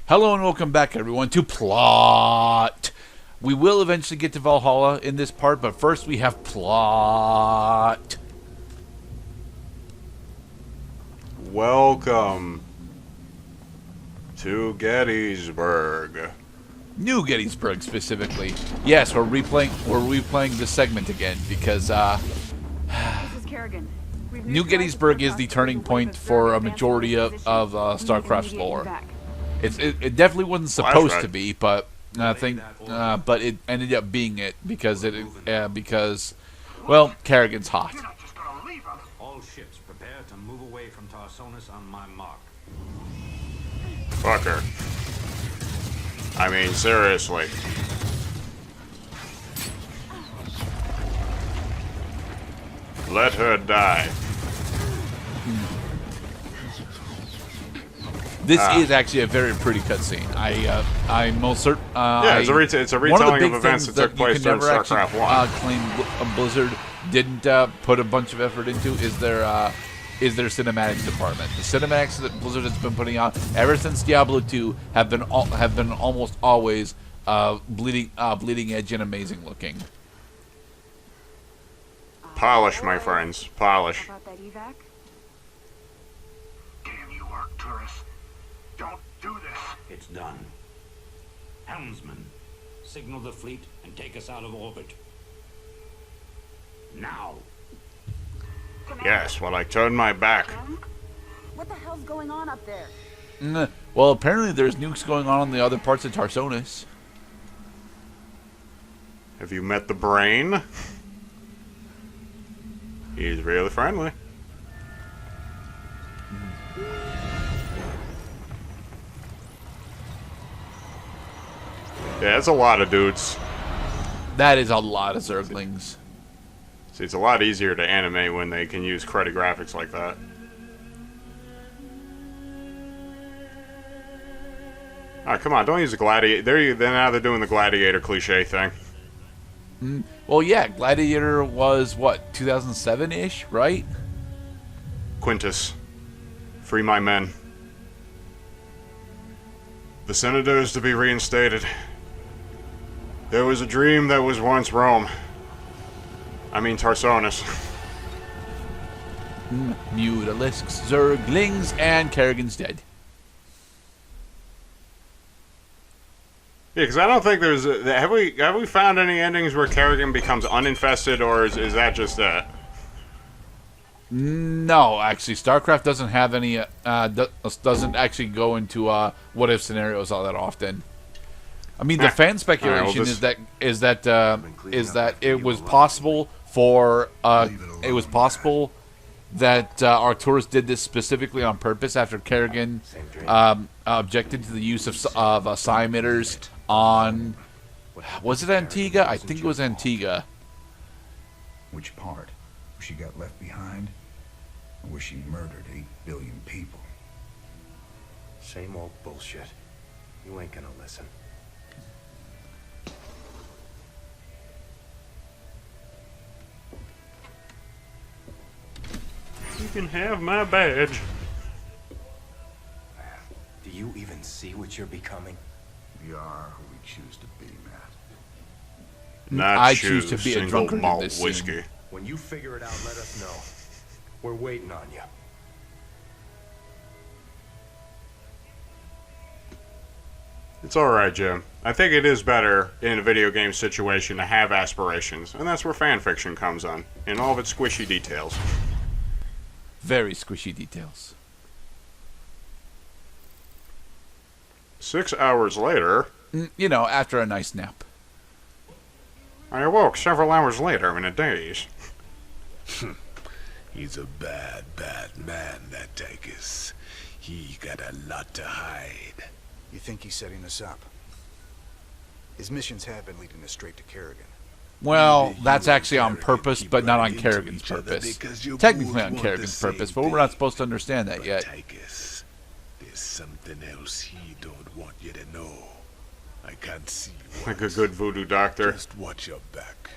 Hello and welcome back, everyone, to Plot. We will eventually get to Valhalla in this part, but first we have Plot. Welcome to Gettysburg. New Gettysburg, specifically. Yes, we're replaying this segment again because New Gettysburg is the turning point for a majority of StarCraft's lore. It definitely wasn't supposed to be, but I think, but it ended up being it because well, Kerrigan's hot. All ships prepare to move away from Tarsonis on my mark. Fucker. I mean, seriously. Let her die. This is actually a very pretty cutscene. I'm most certain. Yeah, it's a retelling of events that took place during StarCraft 1. Claim Blizzard didn't put a bunch of effort into is their cinematics department. The cinematics that Blizzard has been putting out ever since Diablo 2 have been almost always bleeding edge and amazing looking. Polish, my friends, polish. About that evac? Damn you, Arcturus. Don't do this. It's done. Helmsman, signal the fleet and take us out of orbit. Now. Yes, well, I turned my back. What the hell's going on up there? Well, apparently there's nukes going on in the other parts of Tarsonis. Have you met the brain? He's really friendly. Yeah, that's a lot of dudes. That is a lot of Zerglings. See, it's a lot easier to animate when they can use credit graphics like that. Oh, come on, don't use the gladiator. Now they're doing the gladiator cliche thing. Well, yeah, Gladiator was, what, 2007-ish, right? Quintus, free my men. The senator is to be reinstated. There was a dream that was once Rome. I mean Tarsonis. Mutalisks, Zerglings, and Kerrigan's dead. Yeah, because I don't think there's have we found any endings where Kerrigan becomes uninfested, or is that just that? No, actually, StarCraft doesn't have any. Doesn't actually go into what if scenarios all that often. I mean, the fan speculation is that it was possible for Arcturus did this specifically on purpose after Kerrigan objected to the use of psi emitters on, was it Antigua? I think it was Antigua. Which part? Where she got left behind? Or where she murdered 8 billion people? Same old bullshit. You ain't gonna listen. You can have my badge. Do you even see what you're becoming? We are who we choose to be, Matt. Not I choose to be a single drunkard in malt this whiskey. scene. When you figure it out, let us know. We're waiting on you. It's alright, Jim. I think it is better in a video game situation to have aspirations, and that's where fan fiction comes on, in all of its squishy details. Very squishy details. 6 hours later, You know, after a nice nap. I awoke several hours later in a daze. He's a bad, bad man, that Tychus. He got a lot to hide. You think he's setting us up? His missions have been leading us straight to Kerrigan. Well, that's actually on purpose, but not on Kerrigan's purpose. Technically on Kerrigan's purpose, but we're not supposed to understand that yet. Tychus, there's something else he don't want you to know. I can't see Like a good voodoo doctor. Just watch your back.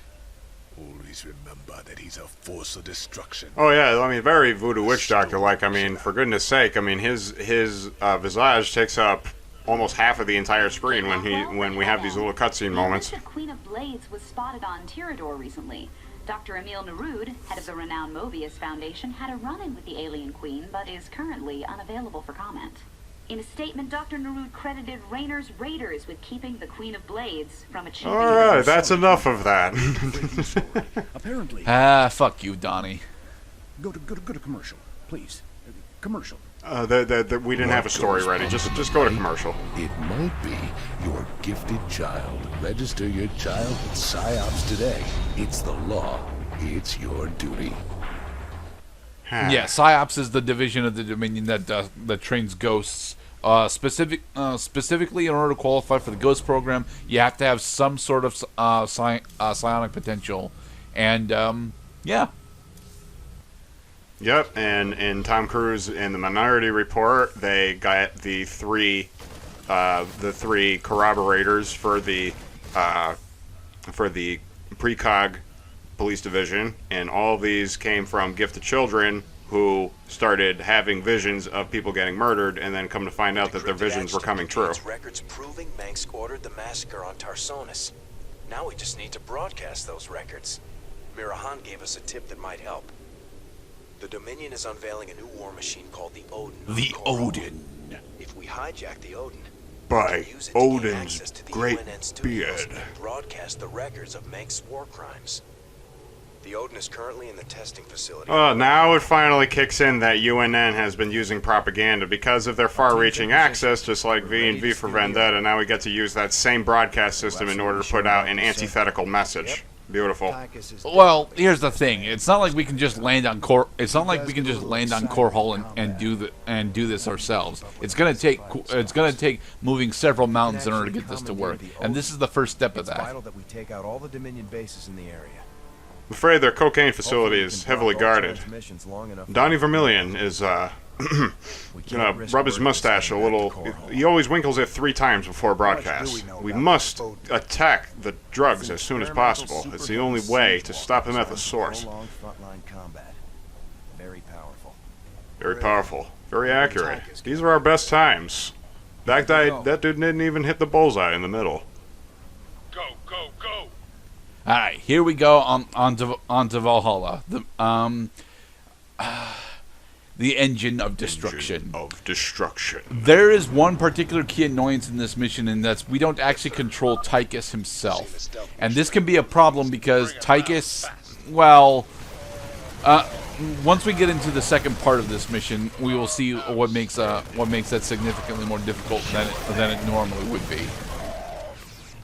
Always remember that he's a force of destruction. Oh yeah, I mean, very voodoo witch doctor. Like, I mean, for goodness sake, I mean, his visage takes up almost half of the entire screen when we have these little cutscene moments. The Queen of Blades was spotted on Tirador recently. Dr. Emil Nerud, head of the renowned Mobius Foundation, had a run-in with the alien queen, but is currently unavailable for comment. In a statement, Dr. Nerud credited Raynor's raiders with keeping the Queen of Blades from achieving... Alright, that's enough of that. Apparently. Fuck you, Donnie. Go to commercial, please. Commercial. We didn't have a story ready. Just go to commercial. It might be your gifted child. Register your child with PsyOps today. It's the law. It's your duty. Yeah, PsyOps is the division of the Dominion that trains ghosts. Specifically, in order to qualify for the Ghost program, you have to have some sort of psionic potential, and yeah. Yep, and in Tom Cruise in the Minority Report, they got the three corroborators for the precog police division, and all of these came from gifted children who started having visions of people getting murdered, and then come to find out that their visions were coming true. Records proving Manx ordered the massacre on Tarsonis. Now we just need to broadcast those records. Mirahan gave us a tip that might help. The Dominion is unveiling a new war machine called the Odin. The Odin. If we hijack the Odin, By use it to gain Odin's access to the great UNN studios beard. and broadcast the records of Manx war crimes. The Odin is currently in the testing facility. Now it finally kicks in that UNN has been using propaganda because of their far-reaching access, just like V and V for Vendetta. Now we get to use that same broadcast system in order to put out an antithetical message. Beautiful. Well, here's the thing. It's not like we can just land on core. It's not like we can just land on Core Hull and do this ourselves. It's gonna take moving several mountains in order to get this to work, and this is the first step of It's that. vital that we take out all the Dominion bases in the area. I'm afraid their cocaine facility is heavily guarded. Donnie Vermillion is gonna rub his mustache a little. He always winkles it 3 times before broadcast. We must attack the drugs as soon as possible. It's the only way to stop them at the source. Very powerful. Very powerful. Very accurate. These are our best times. That dude didn't even hit the bullseye in the middle. Go, go, go! All right, here we go on to Valhalla. The engine of destruction. There is one particular key annoyance in this mission, and that's we don't actually control Tychus himself. And this can be a problem because Tychus, well, once we get into the second part of this mission, we will see what makes that significantly more difficult than it normally would be.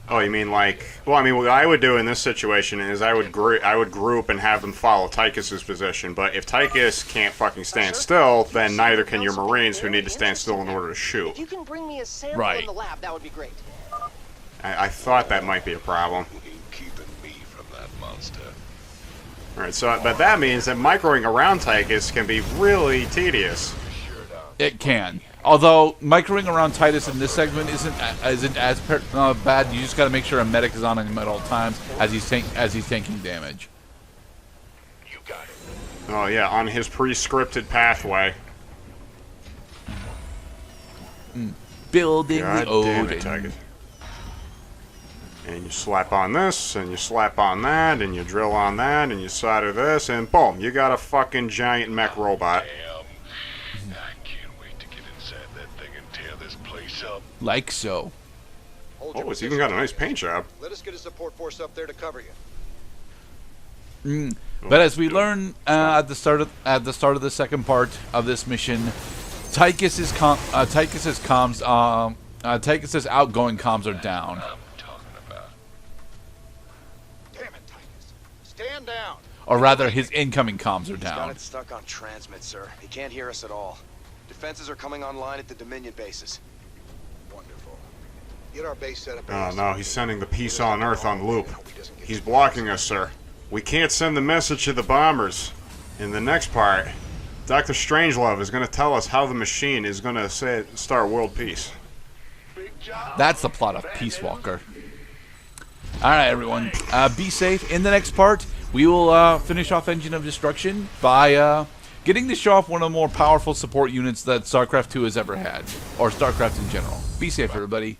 Oh, you mean like? Well, I mean, what I would do in this situation is I would group and have them follow Tychus's position. But if Tychus can't fucking stand still, then neither can your Marines, who need to stand still in order to shoot. If you can bring me a sample Right. in the lab, that would be great. I thought that might be a problem. Keeping me from that monster. All right, so but that means that microing around Tychus can be really tedious. It can. Although microing around Titus in this segment isn't as bad. You just got to make sure a medic is on him at all times as he's tanking damage. You got it. Oh yeah, on his pre-scripted pathway. Building God the Odin. damn it, Tychus. And you slap on this, and you slap on that, and you drill on that, and you solder this, and boom, you got a fucking giant mech robot. Like so. Oh, it's even got a nice paint job. Let us get a support force up there to cover you. But as we learn at the start of the second part of this mission, Tychus's outgoing comms are down. Damn it, Titus. Stand down. Or rather, his incoming comms are He's got down. it stuck on transmit, sir. He can't hear us at all. Defenses are coming online at the Dominion bases. Wonderful. Get our base set up. Oh no, he's sending the peace on Earth on loop. He's blocking us, sir. We can't send the message to the bombers. In the next part, Dr. Strangelove is going to tell us how the machine is going to start world peace. That's the plot of Peace Walker. Alright, everyone. Be safe. In the next part, we will finish off Engine of Destruction by getting to show off one of the more powerful support units that StarCraft 2 has ever had, or StarCraft in general. Be safe, everybody.